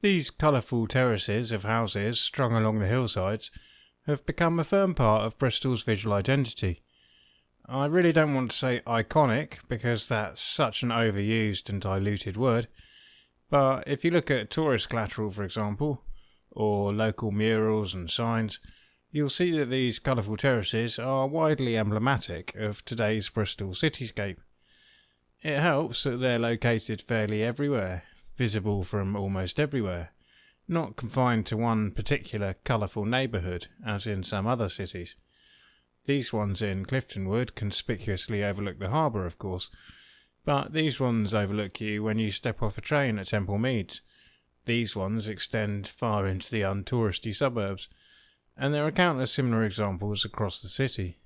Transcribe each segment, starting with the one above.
These colourful terraces of houses strung along the hillsides have become a firm part of Bristol's visual identity. I really don't want to say iconic because that's such an overused and diluted word, but if you look at tourist collateral, for example, or local murals and signs, you'll see that these colourful terraces are widely emblematic of today's Bristol cityscape. It helps that they're located fairly everywhere, visible from almost everywhere, not confined to one particular colourful neighbourhood, as in some other cities. These ones in Clifton Wood conspicuously overlook the harbour, of course, but these ones overlook you when you step off a train at Temple Meads. These ones extend far into the untouristy suburbs, and there are countless similar examples across the city.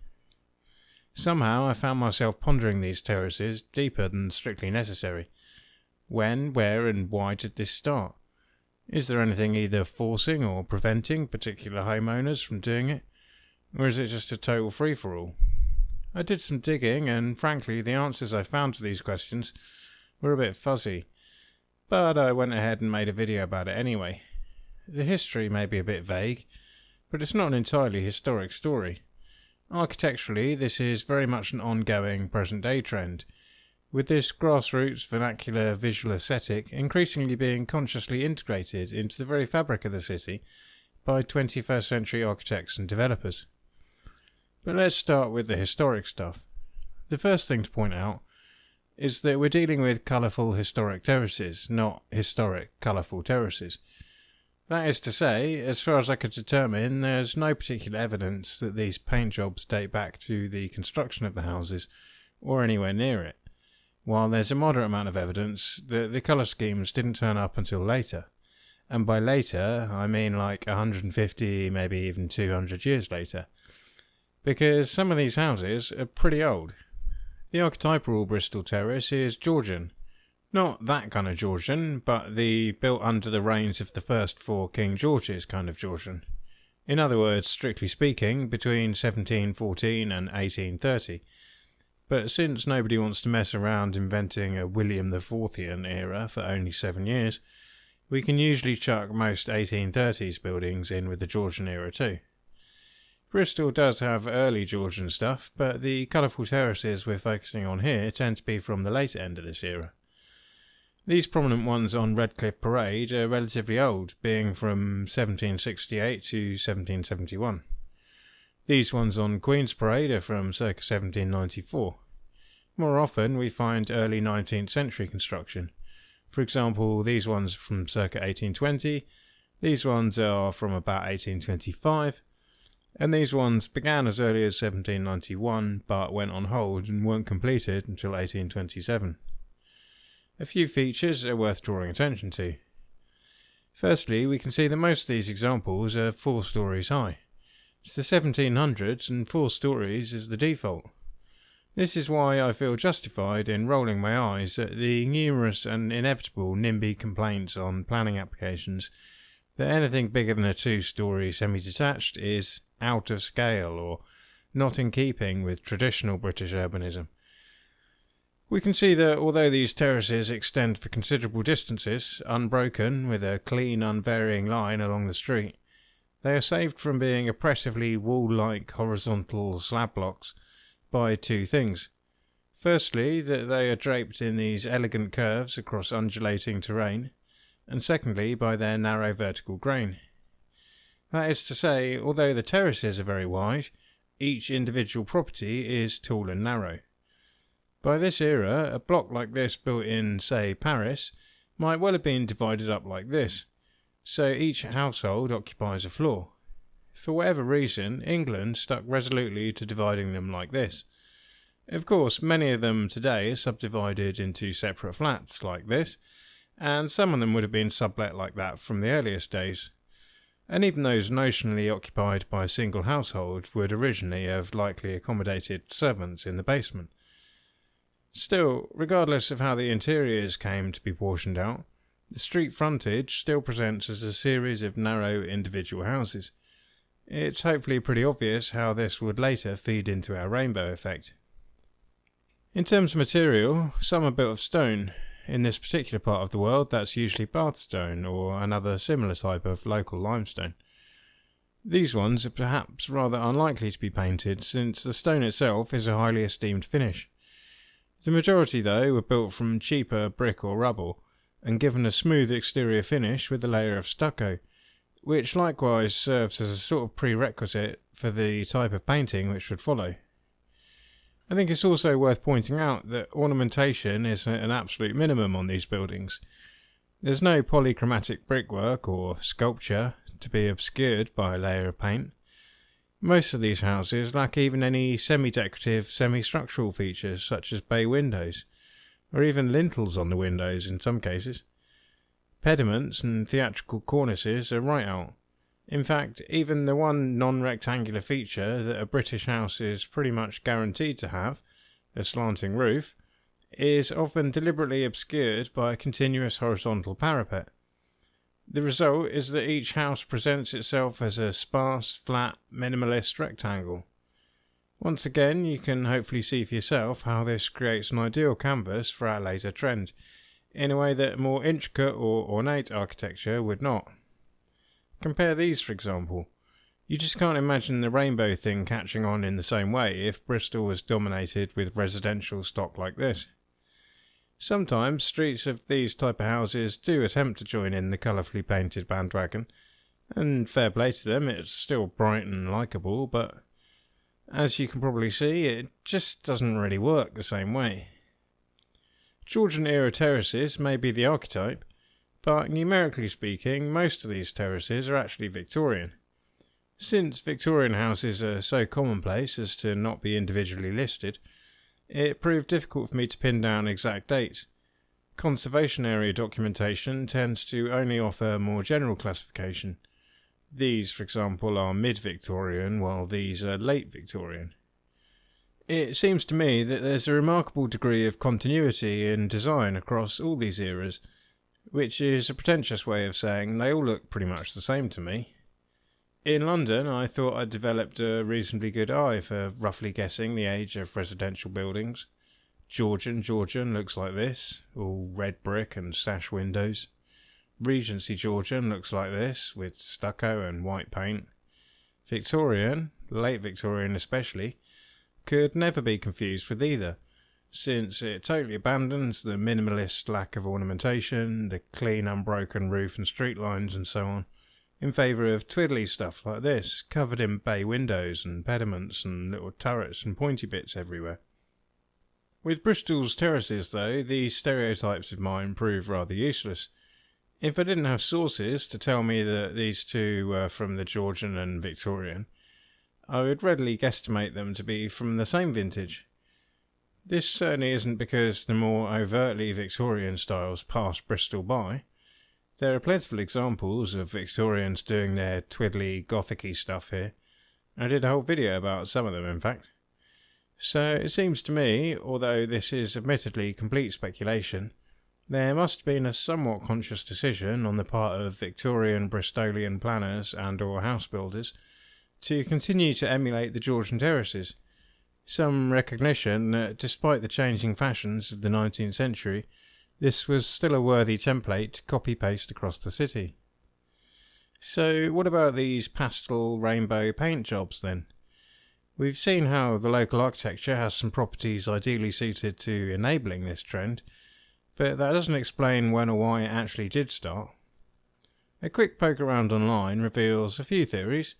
Somehow I found myself pondering these terraces deeper than strictly necessary. When, where and why did this start? Is there anything either forcing or preventing particular homeowners from doing it? Or is it just a total free-for-all? I did some digging, and frankly the answers I found to these questions were a bit fuzzy. But I went ahead and made a video about it anyway. The history may be a bit vague, but it's not an entirely historic story. Architecturally, this is very much an ongoing present-day trend, with this grassroots vernacular visual aesthetic increasingly being consciously integrated into the very fabric of the city by 21st century architects and developers. But let's start with the historic stuff. The first thing to point out is that we're dealing with colourful historic terraces, not historic colourful terraces. That is to say, as far as I could determine, there's no particular evidence that these paint jobs date back to the construction of the houses, or anywhere near it, while there's a moderate amount of evidence that the colour schemes didn't turn up until later. And by later, I mean like 150, maybe even 200 years later. Because some of these houses are pretty old. The archetypal Bristol Terrace is Georgian. Not that kind of Georgian, but the built under the reigns of the first four King Georges kind of Georgian. In other words, strictly speaking, between 1714 and 1830. But since nobody wants to mess around inventing a William IVian era for only 7 years, we can usually chuck most 1830s buildings in with the Georgian era too. Bristol does have early Georgian stuff, but the colourful terraces we're focusing on here tend to be from the later end of this era. These prominent ones on Redcliffe Parade are relatively old, being from 1768 to 1771. These ones on Queen's Parade are from circa 1794. More often we find early 19th century construction. For example, these ones from circa 1820, these ones are from about 1825, and these ones began as early as 1791 but went on hold and weren't completed until 1827. A few features are worth drawing attention to. Firstly, we can see that most of these examples are 4 stories high. It's the 1700s and 4 stories is the default. This is why I feel justified in rolling my eyes at the numerous and inevitable NIMBY complaints on planning applications that anything bigger than a 2-story semi-detached is out of scale or not in keeping with traditional British urbanism. We can see that although these terraces extend for considerable distances, unbroken with a clean, unvarying line along the street, they are saved from being oppressively wall-like horizontal slab blocks by 2 things. Firstly, that they are draped in these elegant curves across undulating terrain, and secondly, by their narrow vertical grain. That is to say, although the terraces are very wide, each individual property is tall and narrow. By this era, a block like this built in, say, Paris, might well have been divided up like this, so each household occupies a floor. For whatever reason, England stuck resolutely to dividing them like this. Of course, many of them today are subdivided into separate flats like this, and some of them would have been sublet like that from the earliest days. And even those notionally occupied by a single household would originally have likely accommodated servants in the basement. Still, regardless of how the interiors came to be portioned out, the street frontage still presents as a series of narrow individual houses. It's hopefully pretty obvious how this would later feed into our rainbow effect. In terms of material, some are built of stone. In this particular part of the world, that's usually Bathstone or another similar type of local limestone. These ones are perhaps rather unlikely to be painted, since the stone itself is a highly esteemed finish. The majority, though, were built from cheaper brick or rubble, and given a smooth exterior finish with a layer of stucco, which likewise serves as a sort of prerequisite for the type of painting which would follow. I think it's also worth pointing out that ornamentation is an absolute minimum on these buildings. There's no polychromatic brickwork or sculpture to be obscured by a layer of paint. Most of these houses lack even any semi-decorative, semi-structural features such as bay windows, or even lintels on the windows in some cases. Pediments and theatrical cornices are right out. In fact, even the one non-rectangular feature that a British house is pretty much guaranteed to have, a slanting roof, is often deliberately obscured by a continuous horizontal parapet. The result is that each house presents itself as a sparse, flat, minimalist rectangle. Once again, you can hopefully see for yourself how this creates an ideal canvas for our later trend, in a way that more intricate or ornate architecture would not. Compare these, for example. You just can't imagine the rainbow thing catching on in the same way if Bristol was dominated with residential stock like this. Sometimes streets of these type of houses do attempt to join in the colourfully painted bandwagon, and fair play to them, it's still bright and likeable, but as you can probably see, it just doesn't really work the same way. Georgian era terraces may be the archetype, but numerically speaking, most of these terraces are actually Victorian. Since Victorian houses are so commonplace as to not be individually listed, it proved difficult for me to pin down exact dates. Conservation area documentation tends to only offer more general classification. These, for example, are mid-Victorian, while these are late Victorian. It seems to me that there's a remarkable degree of continuity in design across all these eras, which is a pretentious way of saying they all look pretty much the same to me. In London, I thought I'd developed a reasonably good eye for roughly guessing the age of residential buildings. Georgian looks like this, all red brick and sash windows. Regency Georgian looks like this, with stucco and white paint. Victorian, late Victorian especially, could never be confused with either, since it totally abandons the minimalist lack of ornamentation, the clean unbroken roof and street lines and so on, in favour of twiddly stuff like this, covered in bay windows and pediments and little turrets and pointy bits everywhere. With Bristol's terraces, though, these stereotypes of mine prove rather useless. If I didn't have sources to tell me that these two were from the Georgian and Victorian, I would readily guesstimate them to be from the same vintage. This certainly isn't because the more overtly Victorian styles pass Bristol by. There are plentiful examples of Victorians doing their twiddly, gothicy stuff here. I did a whole video about some of them, in fact. So it seems to me, although this is admittedly complete speculation, there must have been a somewhat conscious decision on the part of Victorian Bristolian planners and or house builders to continue to emulate the Georgian terraces. Some recognition that despite the changing fashions of the 19th century, this was still a worthy template to copy-paste across the city. So what about these pastel rainbow paint jobs then? We've seen how the local architecture has some properties ideally suited to enabling this trend, but that doesn't explain when or why it actually did start. A quick poke around online reveals a few theories.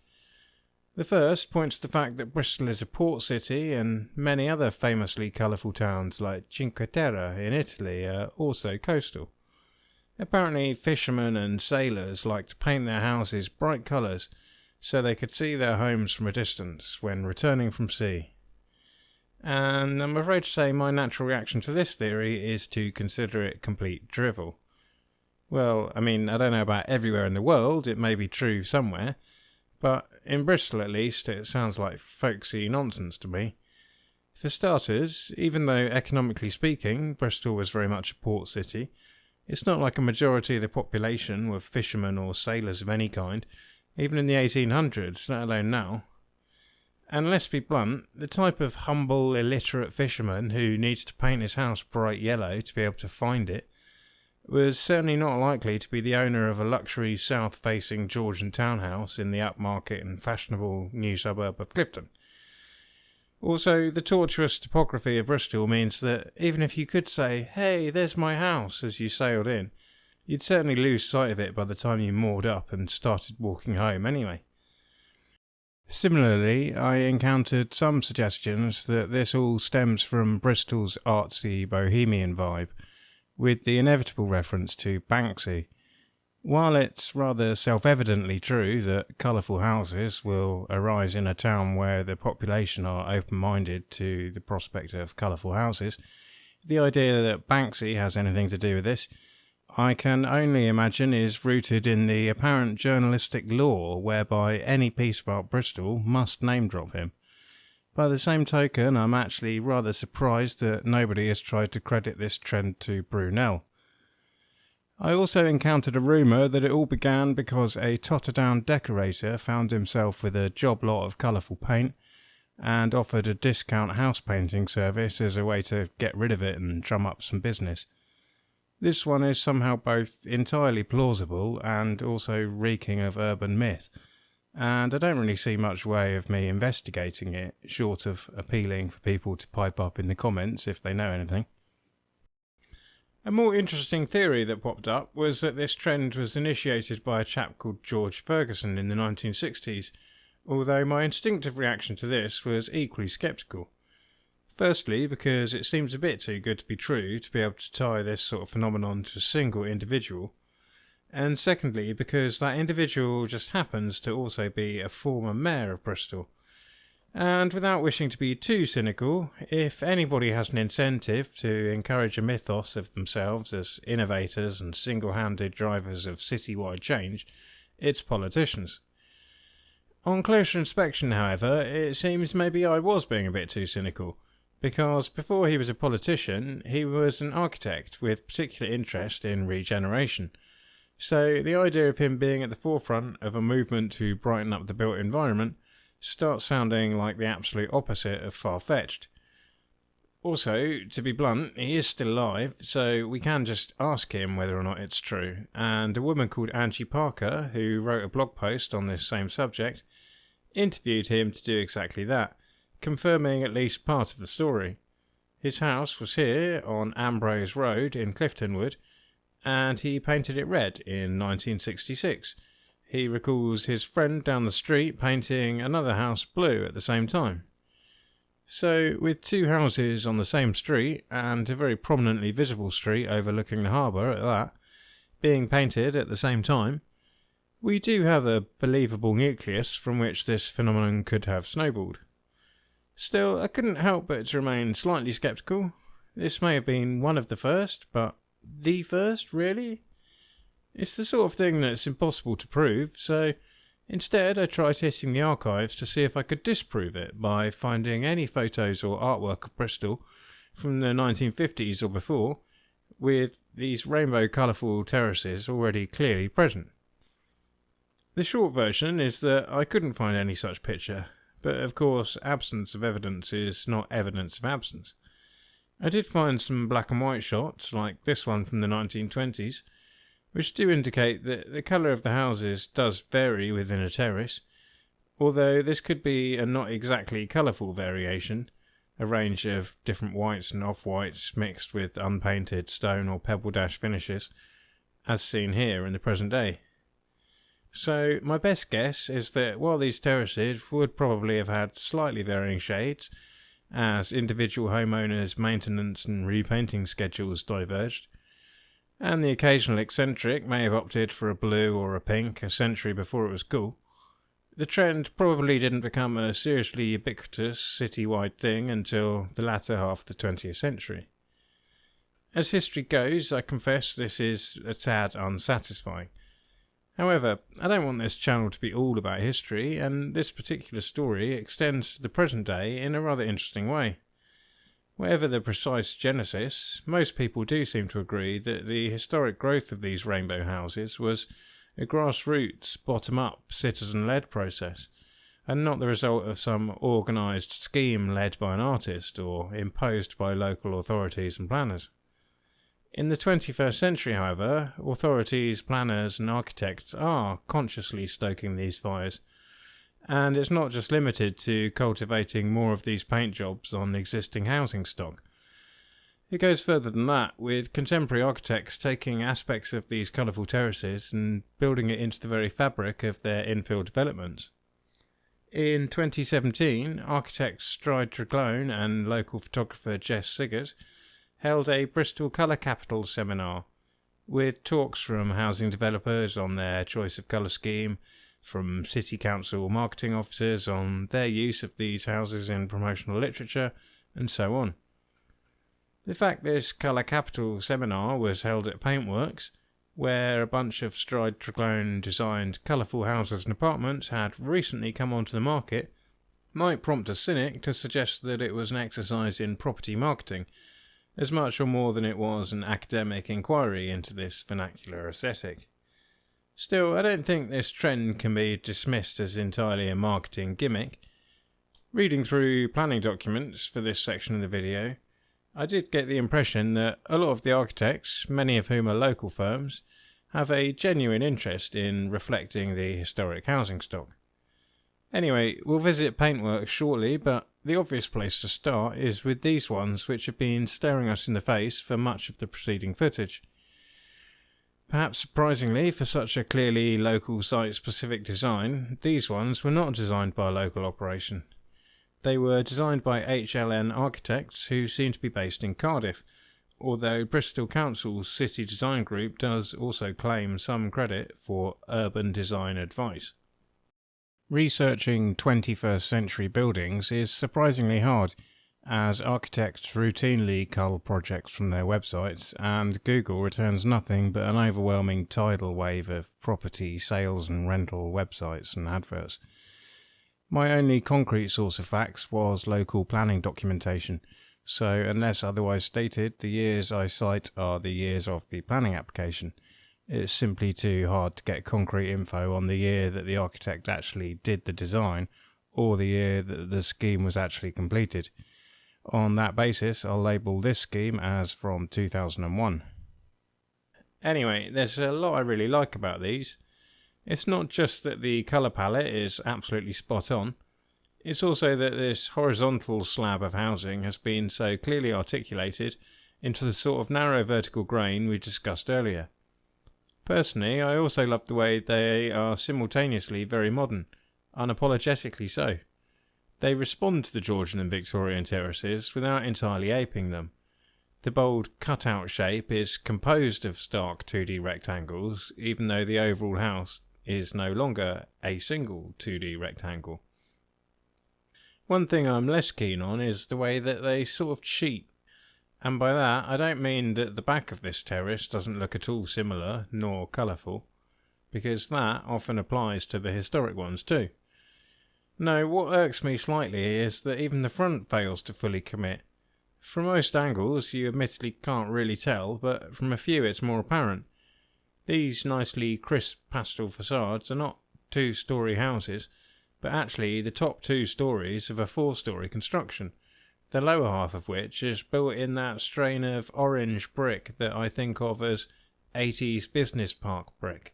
The first points to the fact that Bristol is a port city and many other famously colourful towns like Cinque Terre in Italy are also coastal. Apparently fishermen and sailors liked to paint their houses bright colours so they could see their homes from a distance when returning from sea. And I'm afraid to say my natural reaction to this theory is to consider it complete drivel. Well, I mean, I don't know about everywhere in the world, it may be true somewhere, but in Bristol at least it sounds like folksy nonsense to me. For starters, even though economically speaking Bristol was very much a port city, it's not like a majority of the population were fishermen or sailors of any kind, even in the 1800s, let alone now. And let's be blunt, the type of humble, illiterate fisherman who needs to paint his house bright yellow to be able to find it was certainly not likely to be the owner of a luxury south-facing Georgian townhouse in the upmarket and fashionable new suburb of Clifton. Also, the tortuous topography of Bristol means that even if you could say, "Hey, there's my house," as you sailed in, you'd certainly lose sight of it by the time you moored up and started walking home anyway. Similarly, I encountered some suggestions that this all stems from Bristol's artsy bohemian vibe, with the inevitable reference to Banksy. While it's rather self-evidently true that colourful houses will arise in a town where the population are open-minded to the prospect of colourful houses, the idea that Banksy has anything to do with this, I can only imagine, is rooted in the apparent journalistic law whereby any piece about Bristol must name-drop him. By the same token, I'm actually rather surprised that nobody has tried to credit this trend to Brunel. I also encountered a rumour that it all began because a Totterdown decorator found himself with a job lot of colourful paint and offered a discount house painting service as a way to get rid of it and drum up some business. This one is somehow both entirely plausible and also reeking of urban myth, and I don't really see much way of me investigating it, short of appealing for people to pipe up in the comments if they know anything. A more interesting theory that popped up was that this trend was initiated by a chap called George Ferguson in the 1960s, although my instinctive reaction to this was equally sceptical. Firstly, because it seems a bit too good to be true to be able to tie this sort of phenomenon to a single individual, and secondly, because that individual just happens to also be a former mayor of Bristol. And without wishing to be too cynical, if anybody has an incentive to encourage a mythos of themselves as innovators and single-handed drivers of citywide change, it's politicians. On closer inspection, however, it seems maybe I was being a bit too cynical, because before he was a politician, he was an architect with particular interest in regeneration. So the idea of him being at the forefront of a movement to brighten up the built environment starts sounding like the absolute opposite of far-fetched. Also, to be blunt, he is still alive, so we can just ask him whether or not it's true, and a woman called Angie Parker, who wrote a blog post on this same subject, interviewed him to do exactly that, confirming at least part of the story. His house was here on Ambrose Road in Cliftonwood, and he painted it red in 1966. He recalls his friend down the street painting another house blue at the same time. So, with two houses on the same street, and a very prominently visible street overlooking the harbour at that, being painted at the same time, we do have a believable nucleus from which this phenomenon could have snowballed. Still, I couldn't help but to remain slightly sceptical. This may have been one of the first, but the first, really? It's the sort of thing that's impossible to prove, so instead I tried hitting the archives to see if I could disprove it by finding any photos or artwork of Bristol from the 1950s or before, with these rainbow colourful terraces already clearly present. The short version is that I couldn't find any such picture, but of course absence of evidence is not evidence of absence. I did find some black and white shots, like this one from the 1920s, which do indicate that the colour of the houses does vary within a terrace, although this could be a not exactly colourful variation, a range of different whites and off-whites mixed with unpainted stone or pebble dash finishes, as seen here in the present day. So my best guess is that while these terraces would probably have had slightly varying shades, as individual homeowners' maintenance and repainting schedules diverged, and the occasional eccentric may have opted for a blue or a pink a century before it was cool, the trend probably didn't become a seriously ubiquitous citywide thing until the latter half of the 20th century. As history goes, I confess this is a tad unsatisfying. However, I don't want this channel to be all about history, and this particular story extends to the present day in a rather interesting way. Whatever the precise genesis, most people do seem to agree that the historic growth of these rainbow houses was a grassroots, bottom-up, citizen-led process, and not the result of some organised scheme led by an artist or imposed by local authorities and planners. In the 21st century, however, authorities, planners and architects are consciously stoking these fires. And it's not just limited to cultivating more of these paint jobs on existing housing stock. It goes further than that, with contemporary architects taking aspects of these colourful terraces and building it into the very fabric of their infill developments. In 2017, architects Stride Triclone and local photographer Jess Siggers held a Bristol Colour Capital seminar, with talks from housing developers on their choice of colour scheme, from City Council marketing officers on their use of these houses in promotional literature, and so on. The fact this Colour Capital seminar was held at Paintworks, where a bunch of Stride Triclone designed colourful houses and apartments had recently come onto the market, might prompt a cynic to suggest that it was an exercise in property marketing, as much or more than it was an academic inquiry into this vernacular aesthetic. Still, I don't think this trend can be dismissed as entirely a marketing gimmick. Reading through planning documents for this section of the video, I did get the impression that a lot of the architects, many of whom are local firms, have a genuine interest in reflecting the historic housing stock. Anyway, we'll visit Paintworks shortly, but the obvious place to start is with these ones which have been staring us in the face for much of the preceding footage. Perhaps surprisingly, for such a clearly local site-specific design, these ones were not designed by a local operation. They were designed by HLN architects who seem to be based in Cardiff, although Bristol Council's City Design Group does also claim some credit for urban design advice. Researching 21st century buildings is surprisingly hard, as architects routinely cull projects from their websites, and Google returns nothing but an overwhelming tidal wave of property sales and rental websites and adverts. My only concrete source of facts was local planning documentation, so unless otherwise stated, the years I cite are the years of the planning application. It's simply too hard to get concrete info on the year that the architect actually did the design, or the year that the scheme was actually completed. On that basis, I'll label this scheme as from 2001. Anyway, there's a lot I really like about these. It's not just that the colour palette is absolutely spot on, it's also that this horizontal slab of housing has been so clearly articulated into the sort of narrow vertical grain we discussed earlier. Personally, I also love the way they are simultaneously very modern, unapologetically so. They respond to the Georgian and Victorian terraces without entirely aping them. The bold cutout shape is composed of stark 2D rectangles, even though the overall house is no longer a single 2D rectangle. One thing I'm less keen on is the way that they sort of cheat. And by that, I don't mean that the back of this terrace doesn't look at all similar, nor colourful, because that often applies to the historic ones too. No, what irks me slightly is that even the front fails to fully commit. From most angles, you admittedly can't really tell, but from a few it's more apparent. These nicely crisp pastel facades are not two-storey houses, but actually the top 2 storeys of a 4-storey construction, the lower half of which is built in that strain of orange brick that I think of as 80s business park brick.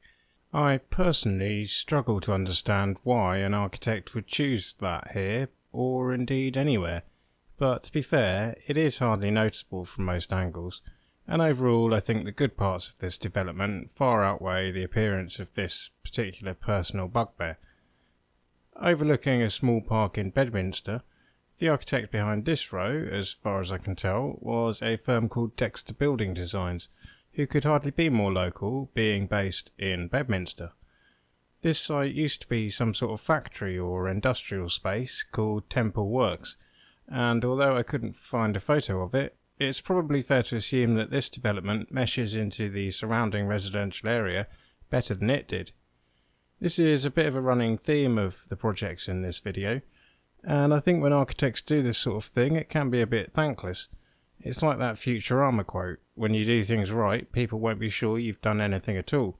I personally struggle to understand why an architect would choose that here, or indeed anywhere, but to be fair, it is hardly noticeable from most angles, and overall I think the good parts of this development far outweigh the appearance of this particular personal bugbear. Overlooking a small park in Bedminster, the architect behind this row, as far as I can tell, was a firm called Dexter Building Designs, who could hardly be more local, being based in Bedminster. This site used to be some sort of factory or industrial space called Temple Works, and although I couldn't find a photo of it, it's probably fair to assume that this development meshes into the surrounding residential area better than it did. This is a bit of a running theme of the projects in this video, and I think when architects do this sort of thing it can be a bit thankless. It's like that Futurama quote, when you do things right, people won't be sure you've done anything at all.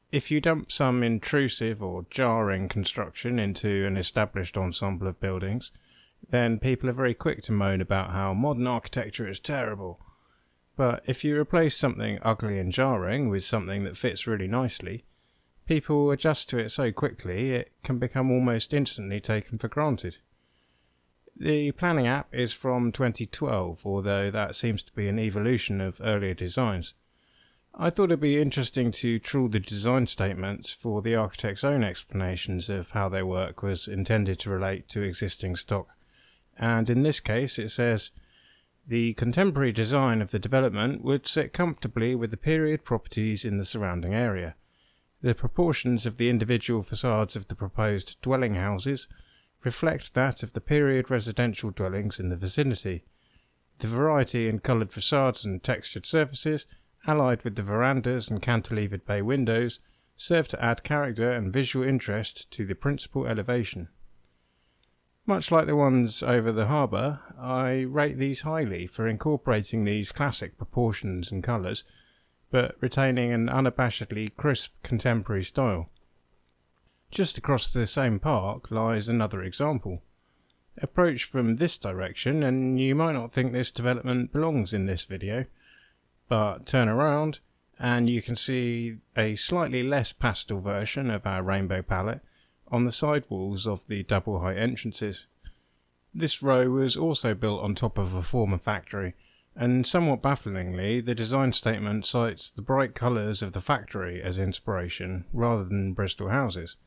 If you dump some intrusive or jarring construction into an established ensemble of buildings, then people are very quick to moan about how modern architecture is terrible. But if you replace something ugly and jarring with something that fits really nicely, people adjust to it so quickly it can become almost instantly taken for granted. The planning app is from 2012, although that seems to be an evolution of earlier designs. I thought it'd be interesting to trawl the design statements for the architect's own explanations of how their work was intended to relate to existing stock. And in this case it says, the contemporary design of the development would sit comfortably with the period properties in the surrounding area. The proportions of the individual facades of the proposed dwelling houses reflect that of the period residential dwellings in the vicinity. The variety in coloured facades and textured surfaces, allied with the verandas and cantilevered bay windows, serve to add character and visual interest to the principal elevation. Much like the ones over the harbour, I rate these highly for incorporating these classic proportions and colours, but retaining an unabashedly crisp contemporary style. Just across the same park lies another example. Approach from this direction and you might not think this development belongs in this video, but turn around and you can see a slightly less pastel version of our rainbow palette on the side walls of the double height entrances. This row was also built on top of a former factory, and somewhat bafflingly the design statement cites the bright colours of the factory as inspiration rather than Bristol houses.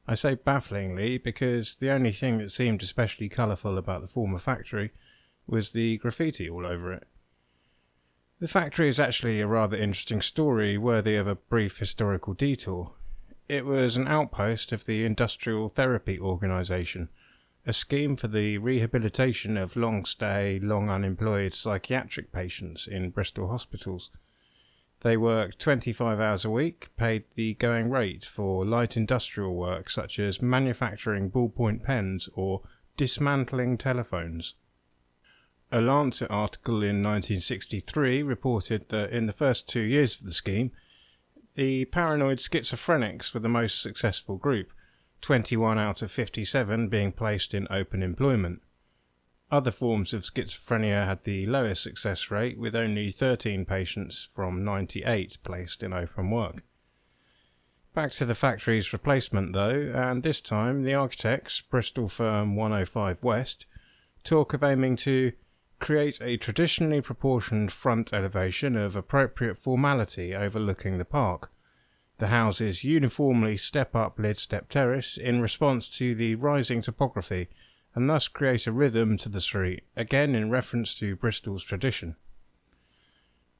I say bafflingly because the only thing that seemed especially colourful about the former factory was the graffiti all over it. The factory is actually a rather interesting story worthy of a brief historical detour. It was an outpost of the Industrial Therapy Organisation, a scheme for the rehabilitation of long-stay, long-unemployed psychiatric patients in Bristol hospitals. They worked 25 hours a week, paid the going rate for light industrial work such as manufacturing ballpoint pens or dismantling telephones. A Lancet article in 1963 reported that in the first 2 years of the scheme, the paranoid schizophrenics were the most successful group, 21 out of 57 being placed in open employment. Other forms of schizophrenia had the lowest success rate, with only 13 patients from 98 placed in open work. Back to the factory's replacement though, and this time the architects, Bristol firm 105 West, talk of aiming to create a traditionally proportioned front elevation of appropriate formality overlooking the park. The houses uniformly step up lid-step terrace in response to the rising topography and thus create a rhythm to the street, again in reference to Bristol's tradition.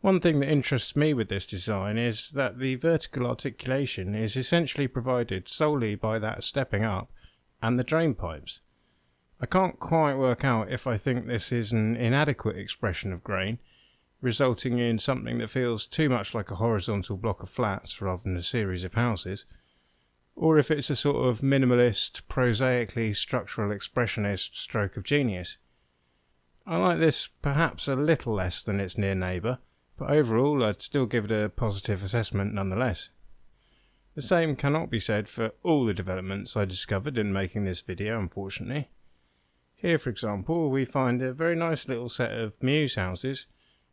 One thing that interests me with this design is that the vertical articulation is essentially provided solely by that stepping up and the drain pipes. I can't quite work out if I think this is an inadequate expression of grain, resulting in something that feels too much like a horizontal block of flats rather than a series of houses, or if it's a sort of minimalist, prosaically structural expressionist stroke of genius. I like this perhaps a little less than its near neighbour, but overall I'd still give it a positive assessment nonetheless. The same cannot be said for all the developments I discovered in making this video, unfortunately. Here, for example, we find a very nice little set of Mews houses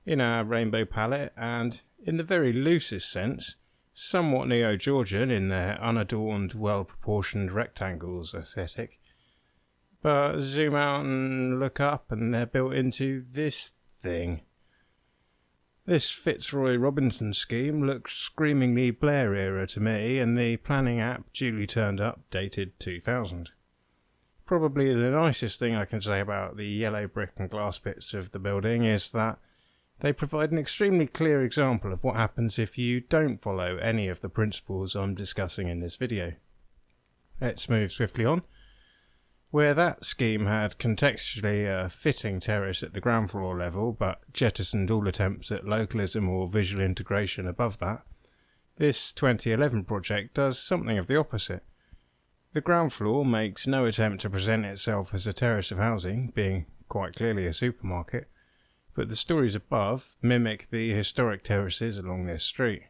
in our rainbow palette, and, in the very loosest sense, somewhat Neo-Georgian in their unadorned, well-proportioned rectangles aesthetic. But zoom out and look up and they're built into this thing. This Fitzroy Robinson scheme looks screamingly Blair era to me, and the planning app duly turned up, dated 2000. Probably the nicest thing I can say about the yellow brick and glass bits of the building is that they provide an extremely clear example of what happens if you don't follow any of the principles I'm discussing in this video. Let's move swiftly on. Where that scheme had contextually a fitting terrace at the ground floor level but jettisoned all attempts at localism or visual integration above that, this 2011 project does something of the opposite. The ground floor makes no attempt to present itself as a terrace of housing, being quite clearly a supermarket, but the stories above mimic the historic terraces along this street.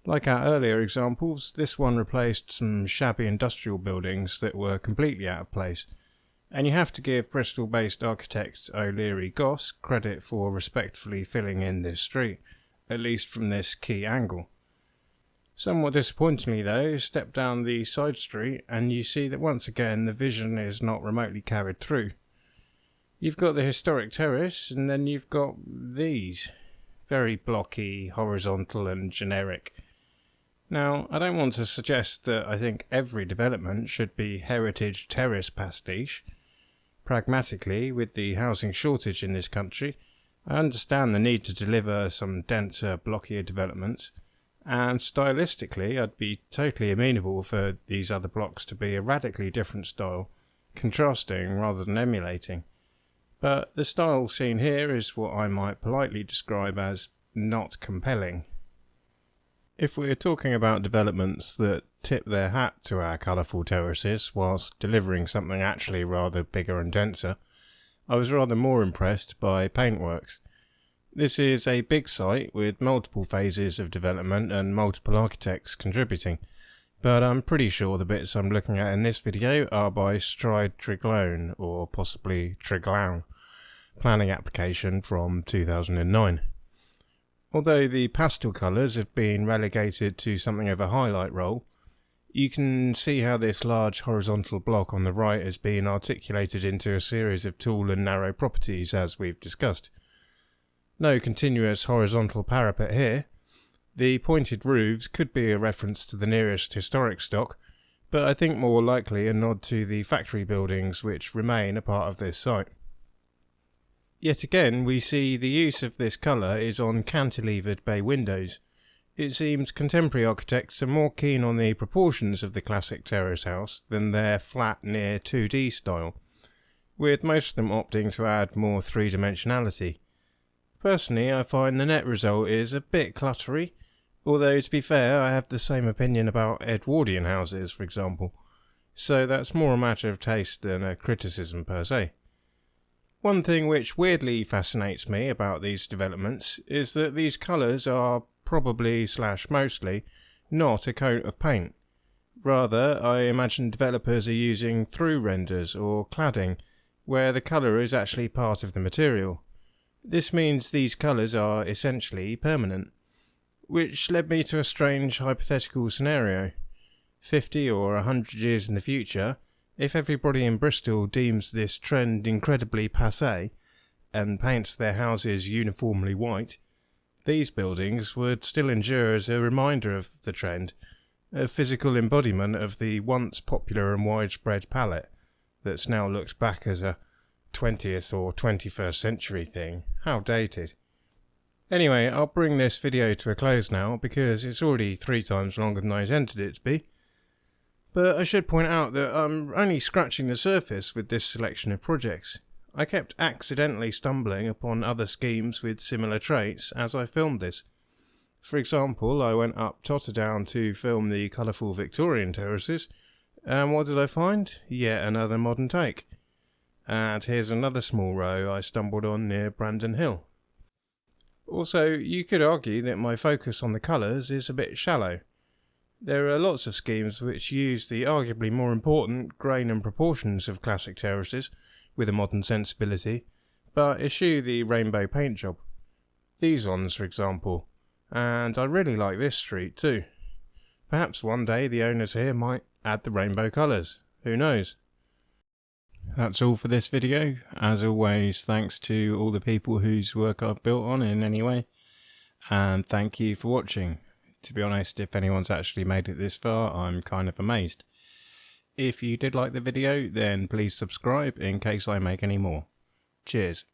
Like our earlier examples, this one replaced some shabby industrial buildings that were completely out of place, And you have to give Bristol-based architect O'Leary Goss credit for respectfully filling in this street, at least from this key angle. Somewhat disappointingly though, step down the side street and you see that once again the vision is not remotely carried through. You've got the historic terrace and then you've got these. Very blocky, horizontal and generic. Now, I don't want to suggest that I think every development should be heritage terrace pastiche. Pragmatically, with the housing shortage in this country, I understand the need to deliver some denser, blockier developments, and stylistically I'd be totally amenable for these other blocks to be a radically different style, contrasting rather than emulating. But the style seen here is what I might politely describe as not compelling. If we're talking about developments that tip their hat to our colourful terraces whilst delivering something actually rather bigger and denser, I was rather more impressed by Paintworks. This is a big site with multiple phases of development and multiple architects contributing, but I'm pretty sure the bits I'm looking at in this video are by Stride Triglone, or possibly Triglown, planning application from 2009. Although the pastel colours have been relegated to something of a highlight role, you can see how this large horizontal block on the right has been articulated into a series of tall and narrow properties as we've discussed. No continuous horizontal parapet here. The pointed roofs could be a reference to the nearest historic stock, but I think more likely a nod to the factory buildings which remain a part of this site. Yet again we see the use of this colour is on cantilevered bay windows. It seems contemporary architects are more keen on the proportions of the classic terrace house than their flat near 2D style, with most of them opting to add more three-dimensionality. Personally, I find the net result is a bit cluttery, although to be fair I have the same opinion about Edwardian houses for example, so that's more a matter of taste than a criticism per se. One thing which weirdly fascinates me about these developments is that these colours are probably / mostly not a coat of paint. Rather, I imagine developers are using through renders or cladding, where the colour is actually part of the material. This means these colours are essentially permanent, which led me to a strange hypothetical scenario. 50 or 100 years in the future, if everybody in Bristol deems this trend incredibly passé and paints their houses uniformly white, these buildings would still endure as a reminder of the trend, a physical embodiment of the once popular and widespread palette that's now looked back as a 20th or 21st century thing. How dated. Anyway, I'll bring this video to a close now because it's already 3 times longer than I intended it to be. But I should point out that I'm only scratching the surface with this selection of projects. I kept accidentally stumbling upon other schemes with similar traits as I filmed this. For example, I went up Totterdown to film the colourful Victorian terraces, and what did I find? Yet another modern take. And here's another small row I stumbled on near Brandon Hill. Also, you could argue that my focus on the colours is a bit shallow. There are lots of schemes which use the arguably more important grain and proportions of classic terraces with a modern sensibility, but eschew the rainbow paint job. These ones, for example, and I really like this street too. Perhaps one day the owners here might add the rainbow colours, who knows? That's all for this video. As always, thanks to all the people whose work I've built on in any way, and thank you for watching. To be honest, if anyone's actually made it this far, I'm kind of amazed. If you did like the video, then please subscribe in case I make any more. Cheers.